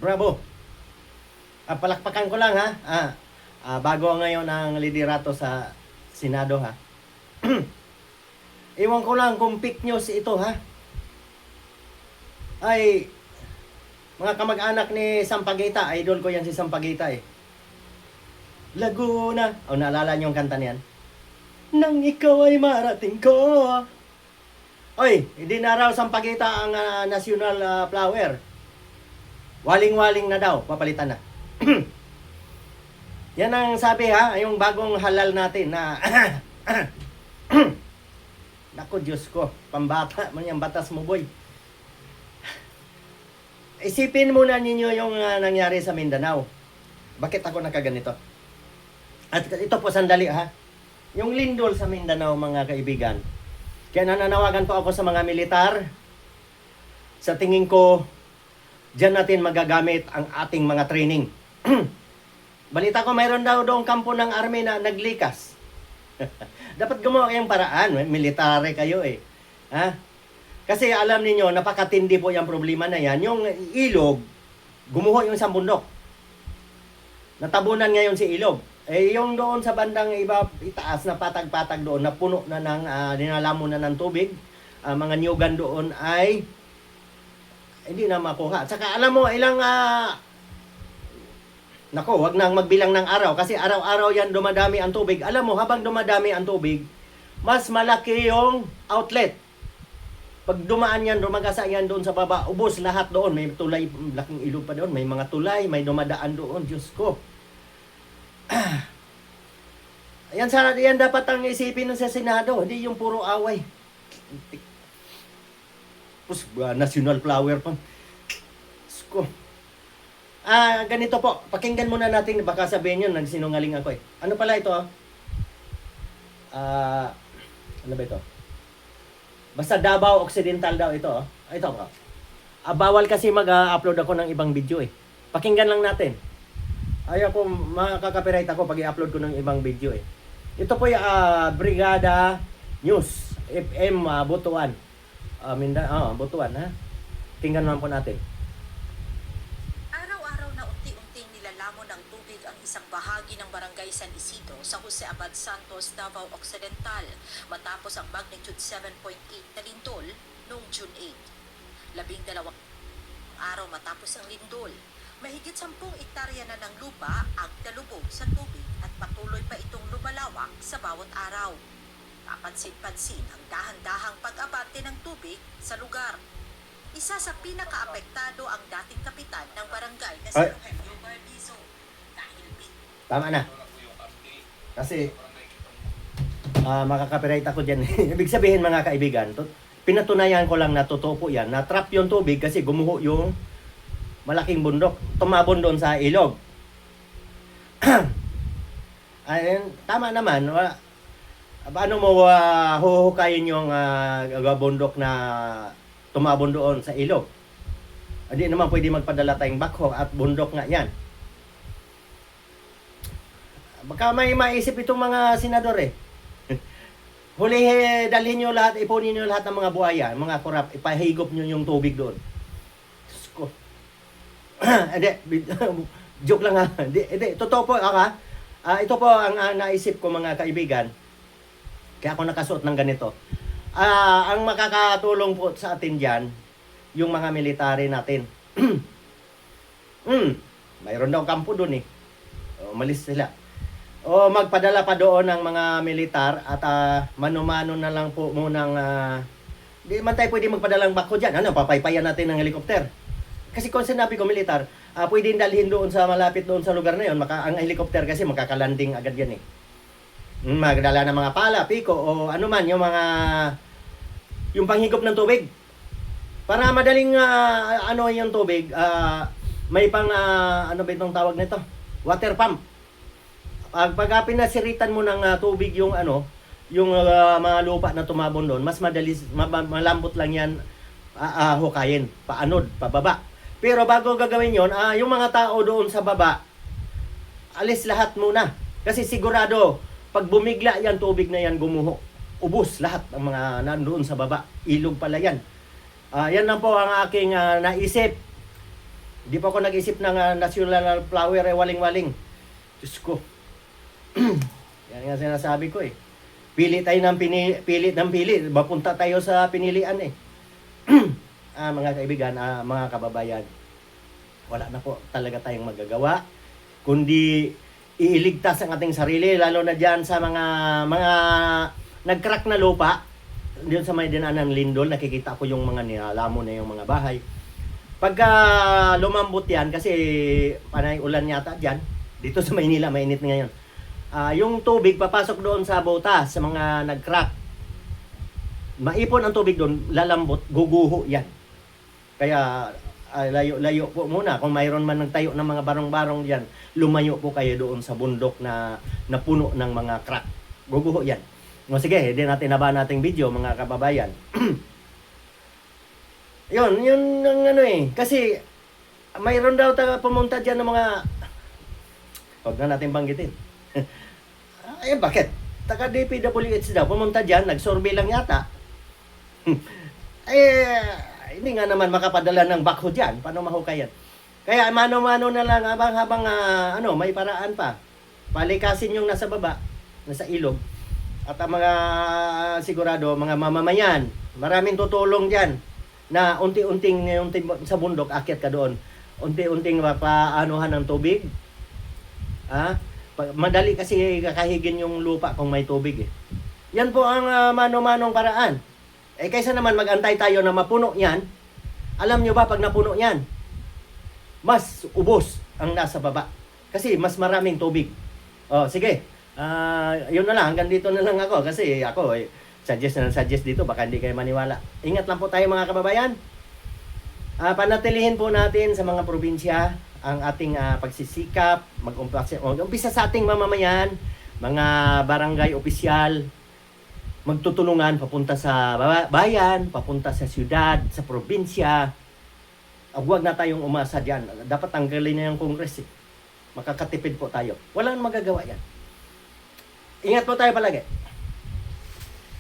Bravo. Palakpakan ko lang ha. Bago ngayon ang liderato sa Senado ha. Iwan ko lang kung fake news ito ha. Ay, mga kamag-anak ni Sampaguita, idol ko yan si Sampaguita eh. Laguna. Naalala niyo yung kanta niyan? Nang ikaw ay marating ko. Oy, hindi na raw Sampaguita ang national flower. Waling-waling na daw, papalitan na. Yan ang sabi ha, yung bagong halal natin na Naku, Diyos ko, pambata man yung batas mo, boy. Isipin muna ninyo yung nangyari sa Mindanao. Bakit ako nakaganito? At ito po, sandali ha. Yung lindol sa Mindanao, mga kaibigan. Kaya nananawagan po ako sa mga militar. Sa tingin ko, diyan natin magagamit ang ating mga training. Balita ko, mayroon daw doong kampo ng army na naglikas. Dapat gumawa kayong paraan. Military kayo eh. Ha? Kasi alam niyo napakatindi po yung problema na yan. Yung ilog, gumuho yung isang bundok. Natabunan ngayon si ilog. Yung doon sa bandang itaas na patag-patag doon, na puno na ng, nilalamon na ng tubig, mga niyugan doon ay hindi na makuha. Saka alam mo, ilang, wag nang magbilang ng araw, kasi araw-araw yan dumadami ang tubig. Alam mo, habang dumadami ang tubig, mas malaki yung outlet. Pag dumaan yan, dumagasa yan doon sa baba, ubos lahat doon. May tulay, laking ilog pa doon, may mga tulay, may dumadaan doon. Diyos ko. Yan dapat ang isipin ng sa Senado, hindi yung puro away. National flower pa. Diyos ko. Ganito po, pakinggan muna natin, baka sabihin yun, nagsinungaling ako eh. Ano pala ito? Ano ba ito? Basta Davao Occidental daw ito. Ito po. Bawal kasi mag-upload ako ng ibang video eh. Pakinggan lang natin. Ayaw ko, makaka-copyright ako pag i-upload ko ng ibang video eh. Ito po yung Brigada News, FM Butuan. Butuan ha. Tingnan naman po natin. Araw-araw na unti-unting nilalamon ng tubig ang isang bahagi ng Barangay San Isidro sa Jose Abad Santos, Davao Occidental matapos ang magnitude 7.8 na lindol noong June 8. 12 araw matapos ang lindol, mahigit 10 ektarya na ng lupa ang nalubog sa tubig at patuloy pa itong lumalawak sa bawat araw. Kapansin-pansin ang dahan-dahang pag-abante ng tubig sa lugar. Isa sa pinaka-apektado ang dating kapitan ng barangay na si Eugenio Barbizo. Tama na. Kasi makaka-copyright ako dyan. Ibig sabihin mga kaibigan, pinatunayan ko lang na totoo po yan. Na-trap yung tubig kasi gumuho yung malaking bundok. Tumabon doon sa ilog. Ayun, tama naman. Paano mo huhukayin yung bundok na tumabon doon sa ilog? Hindi naman pwede magpadala tayong backhoe at bundok nga yan. Baka may maisip itong mga senador eh. Dalhin nyo lahat, ipunin nyo lahat ng mga buhaya, mga korap, ipahigop nyo yung tubig doon. Diyos ko. Joke lang ha. Totoo po ito po ang naisip ko mga kaibigan. Kaya ako nakasuot ng ganito. Ang makakatulong po sa atin dyan, yung mga military natin. Mayroon daw kampo doon eh. Umalis sila. O magpadala pa doon ng mga militar at mano-mano na lang po munang di man tayo pwede magpadala ng bako dyan. Papaypayan natin ng helikopter. Kasi kung sinabi ko militar, pwede dalhin doon sa malapit doon sa lugar na yun. Ang helikopter kasi makakalanding agad yan eh. Magdala ng mga pala, piko o ano man yung mga yung panghigop ng tubig. Para madaling yung tubig, may pang ano ba itong tawag nito? Water pump. Pag pinasiritan mo ng tubig yung yung mga lupa na tumabon doon, mas madali malambot lang yan hukayin, paanod, pababa. Pero bago gagawin yon, yung mga tao doon sa baba, alis lahat muna. Kasi sigurado, pag bumigla yan, tubig na yan gumuho. Ubus lahat ng mga nandoon sa baba. Ilog pala yan. Yan lang po ang aking naisip. Hindi pa ako nag-isip ng national flower waling-waling. Diyos ko. Yan nga sinasabi ko eh. Pili tayo ng pili ng pili. Mapunta tayo sa pinilian eh. Mga kaibigan, mga kababayan, wala na po talaga tayong magagawa kundi iiligtas ang ating sarili, lalo na diyan sa mga nag-crack na lupa. Diyan sa may dinaanan ng lindol, nakikita ko yung mga nilalamo na yung mga bahay. Pagka lumambot yan, kasi panay ulan yata diyan, dito sa Maynila, mainit ngayon. Yung tubig papasok doon sa butas, sa mga nag-crack. Maipon ang tubig doon, lalambot, guguho yan. Kaya layo-layo po muna. Kung mayroon man nagtayo ng mga barong-barong diyan, lumayo po kayo doon sa bundok na puno ng mga crack. Guguho yan. No, sige, hindi natin naba nating video, mga kababayan. yun ang ano eh. Kasi mayroon daw pumunta diyan ng mga, huwag na natin banggitin. Ay, bakit? Taga DPWH daw, pumunta diyan, nag-survey lang yata. Hindi nga naman makapadala ng backhoe diyan. Paano mahukayan? Kaya mano-mano na lang habang may paraan pa. Palikasin yung nasa baba, nasa ilog. At ang mga sigurado, mga mamamayan, maraming tutulong diyan na unti-unting sa bundok, akyat ka doon. Unti-unting mapaanuhan ng tubig. Madali kasi kakahigin yung lupa kung may tubig eh. Yan po ang mano-manong paraan. Kaysa naman mag-antay tayo na mapuno yan, alam nyo ba pag napuno yan, mas ubos ang nasa baba. Kasi mas maraming tubig. Sige. Yun na lang. Hanggang dito na lang ako. Kasi ako, suggest dito. Baka hindi kayo maniwala. Ingat lang po tayo mga kababayan. Panatilihin po natin sa mga probinsya ang ating pagsisikap. Mag-umpisa sa ating mamamayan, mga barangay opisyal, magtutulungan papunta sa bayan, papunta sa siyudad, sa probinsya. Huwag na tayong umasa dyan. Dapat tanggalin na yung Congress eh. Makakatipid po tayo. Walang magagawa yan. Ingat po tayo palagi.